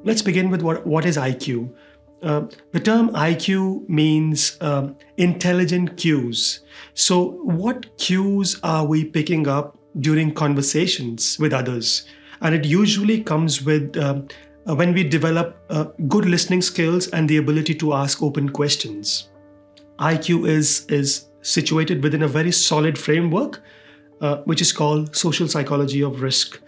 Let's begin with what is iCue. The term iCue means intelligent cues. So, what cues are we picking up during conversations with others? And it usually comes with when we develop good listening skills and the ability to ask open questions. iCue is situated within a very solid framework, which is called social psychology of risk.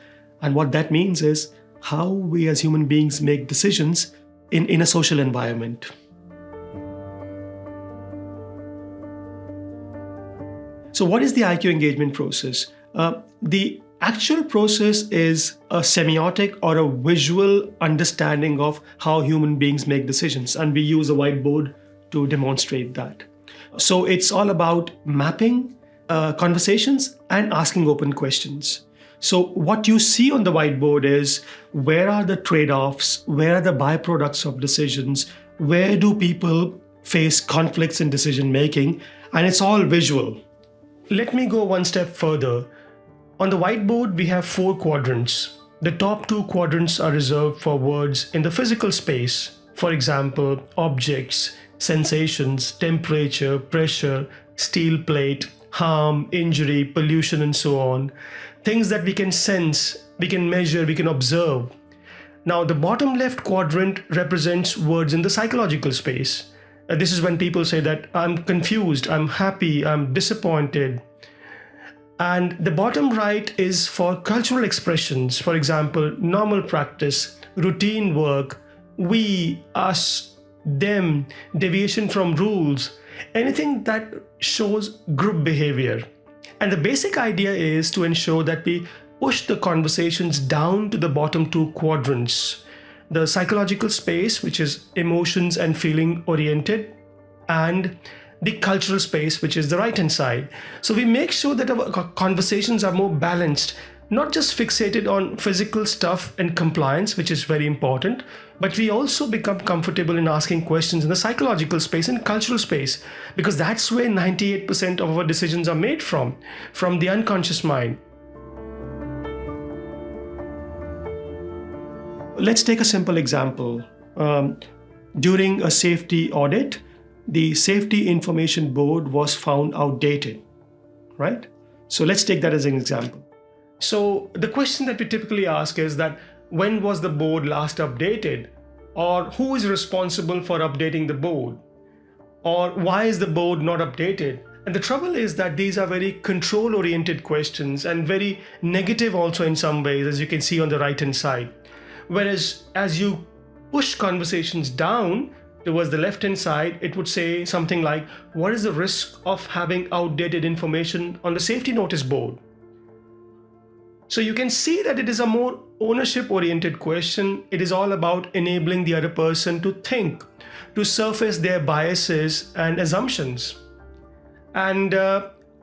And what that means is how we as human beings make decisions in a social environment. So, what is the iCue engagement process? The actual process is a semiotic or a visual understanding of how human beings make decisions, and we use a whiteboard to demonstrate that. So, it's all about mapping conversations and asking open questions. So what you see on the whiteboard is where are the trade-offs, where are the byproducts of decisions, where do people face conflicts in decision making, and it's all visual. Let me go one step further. On the whiteboard, we have 4 quadrants. The top 2 quadrants are reserved for words in the physical space. For example, objects, sensations, temperature, pressure, steel plate, harm, injury, pollution, and so on. Things that we can sense, we can measure, we can observe. Now, the bottom left quadrant represents words in the psychological space. This is when people say that I'm confused, I'm happy, I'm disappointed. And the bottom right is for cultural expressions. For example, normal practice, routine work, we, us, them, deviation from rules, anything that shows group behavior. And the basic idea is to ensure that we push the conversations down to the bottom 2 quadrants. The psychological space, which is emotions and feeling oriented, and the cultural space, which is the right-hand side. So we make sure that our conversations are more balanced, not just fixated on physical stuff and compliance, which is very important, but we also become comfortable in asking questions in the psychological space and cultural space, because that's where 98% of our decisions are made from the unconscious mind. Let's take a simple example. During a safety audit, the safety information board was found outdated, right? So let's take that as an example. So the question that we typically ask is that when was the board last updated? Or who is responsible for updating the board? Or why is the board not updated? And the trouble is that these are very control-oriented questions and very negative also in some ways, as you can see on the right-hand side. Whereas as you push conversations down towards the left-hand side, it would say something like, what is the risk of having outdated information on the safety notice board? So you can see that it is a more ownership-oriented question. It is all about enabling the other person to think, to surface their biases and assumptions. And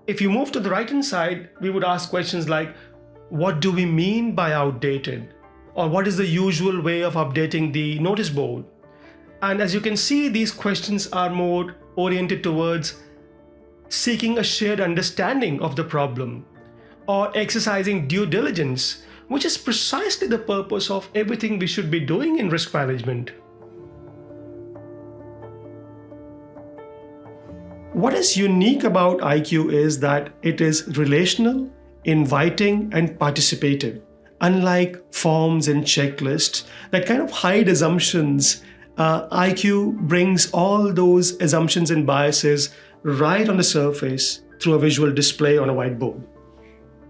if you move to the right-hand side, we would ask questions like, what do we mean by outdated? Or what is the usual way of updating the notice board? And as you can see, these questions are more oriented towards seeking a shared understanding of the problem, or exercising due diligence, which is precisely the purpose of everything we should be doing in risk management. What is unique about iCue is that it is relational, inviting, and participative. Unlike forms and checklists that kind of hide assumptions, iCue brings all those assumptions and biases right on the surface through a visual display on a whiteboard.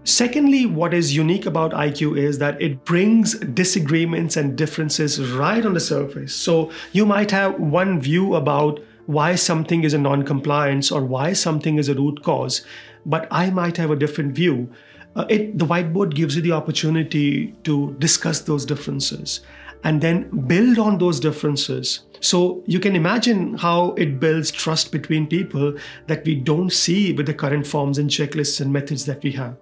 Secondly, what is unique about iCue is that it brings disagreements and differences right on the surface. So you might have one view about why something is a non-compliance or why something is a root cause, but I might have a different view. The whiteboard gives you the opportunity to discuss those differences and then build on those differences. So you can imagine how it builds trust between people that we don't see with the current forms and checklists and methods that we have.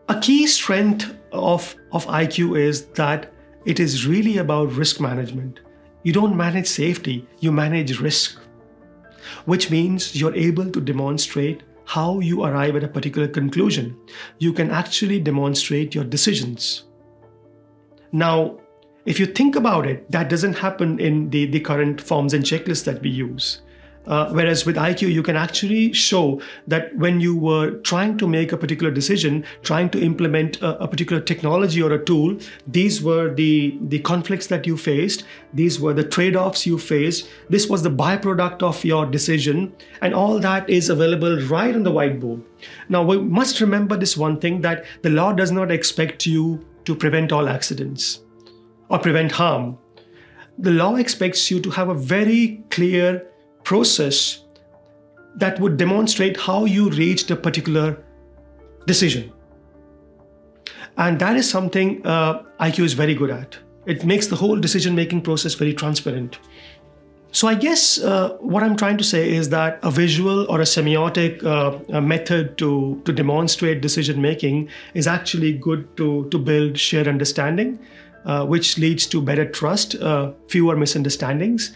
A key strength of iCue is that it is really about risk management. You don't manage safety, you manage risk, which means you're able to demonstrate how you arrive at a particular conclusion. You can actually demonstrate your decisions. Now, If you think about it, that doesn't happen in the current forms and checklists that we use. Whereas with iCue, you can actually show that when you were trying to make a particular decision, trying to implement a particular technology or a tool, these were the conflicts that you faced, these were the trade-offs you faced, this was the byproduct of your decision, and all that is available right on the whiteboard. Now, we must remember this one thing, that the law does not expect you to prevent all accidents or prevent harm. The law expects you to have a very clear process that would demonstrate how you reached a particular decision. And that is something iCue is very good at. It makes the whole decision-making process very transparent. So I guess what I'm trying to say is that a visual or a semiotic method to demonstrate decision-making is actually good to build shared understanding, which leads to better trust, fewer misunderstandings.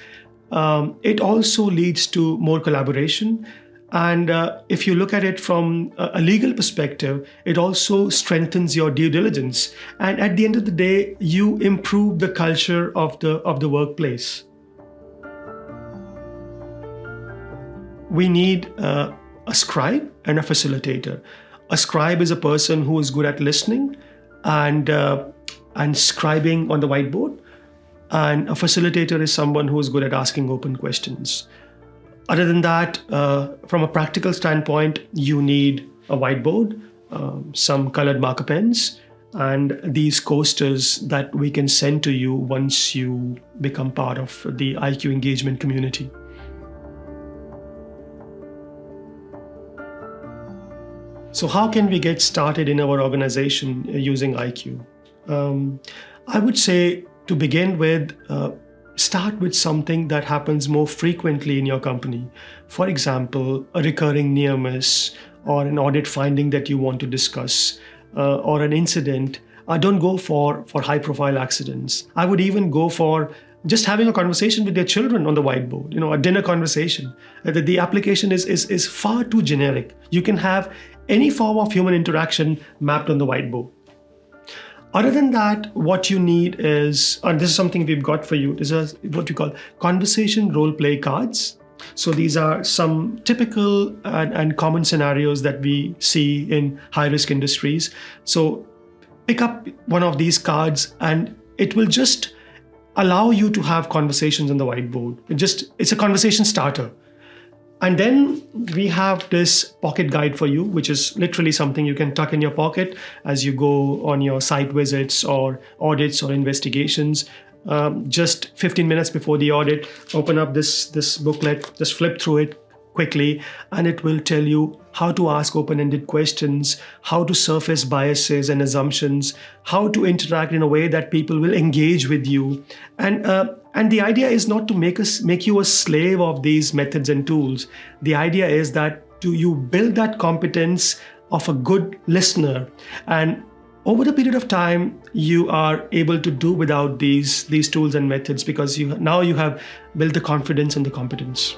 It also leads to more collaboration. And if you look at it from a legal perspective, it also strengthens your due diligence. And at the end of the day, you improve the culture of the workplace. We need a scribe and a facilitator. A scribe is a person who is good at listening and scribing on the whiteboard. And a facilitator is someone who is good at asking open questions. Other than that, from a practical standpoint, you need a whiteboard, some colored marker pens, and these coasters that we can send to you once you become part of the iCue engagement community. So how can we get started in our organization using iCue? I would say, to begin with, start with something that happens more frequently in your company. For example, a recurring near miss or an audit finding that you want to discuss or an incident. Don't go for high profile accidents. I would even go for just having a conversation with your children on the whiteboard, a dinner conversation. The application is far too generic. You can have any form of human interaction mapped on the whiteboard. Other than that, what you need is, and this is something we've got for you, this is what we call conversation role play cards. So these are some typical and common scenarios that we see in high-risk industries. So pick up one of these cards and it will just allow you to have conversations on the whiteboard. It's a conversation starter. And then we have this pocket guide for you, which is literally something you can tuck in your pocket as you go on your site visits or audits or investigations. Just 15 minutes before the audit, open up this booklet, just flip through it quickly, and it will tell you how to ask open-ended questions, how to surface biases and assumptions, how to interact in a way that people will engage with you. And the idea is not to make you a slave of these methods and tools. The idea is that you build that competence of a good listener. And over the period of time, you are able to do without these tools and methods because now you have built the confidence and the competence.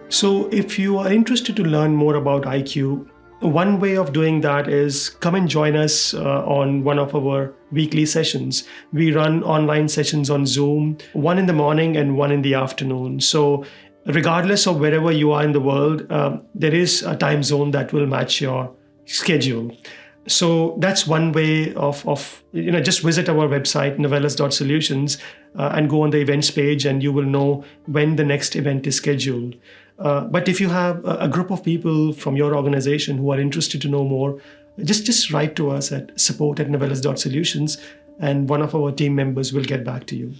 So if you are interested to learn more about iCue, one way of doing that is come and join us on one of our weekly sessions. We run online sessions on Zoom, one in the morning and one in the afternoon. So regardless of wherever you are in the world, there is a time zone that will match your schedule. So that's one way of just visit our website, novellas.solutions, and go on the events page and you will know when the next event is scheduled. But if you have a group of people from your organization who are interested to know more, just write to us at support@novellas.solutions and one of our team members will get back to you.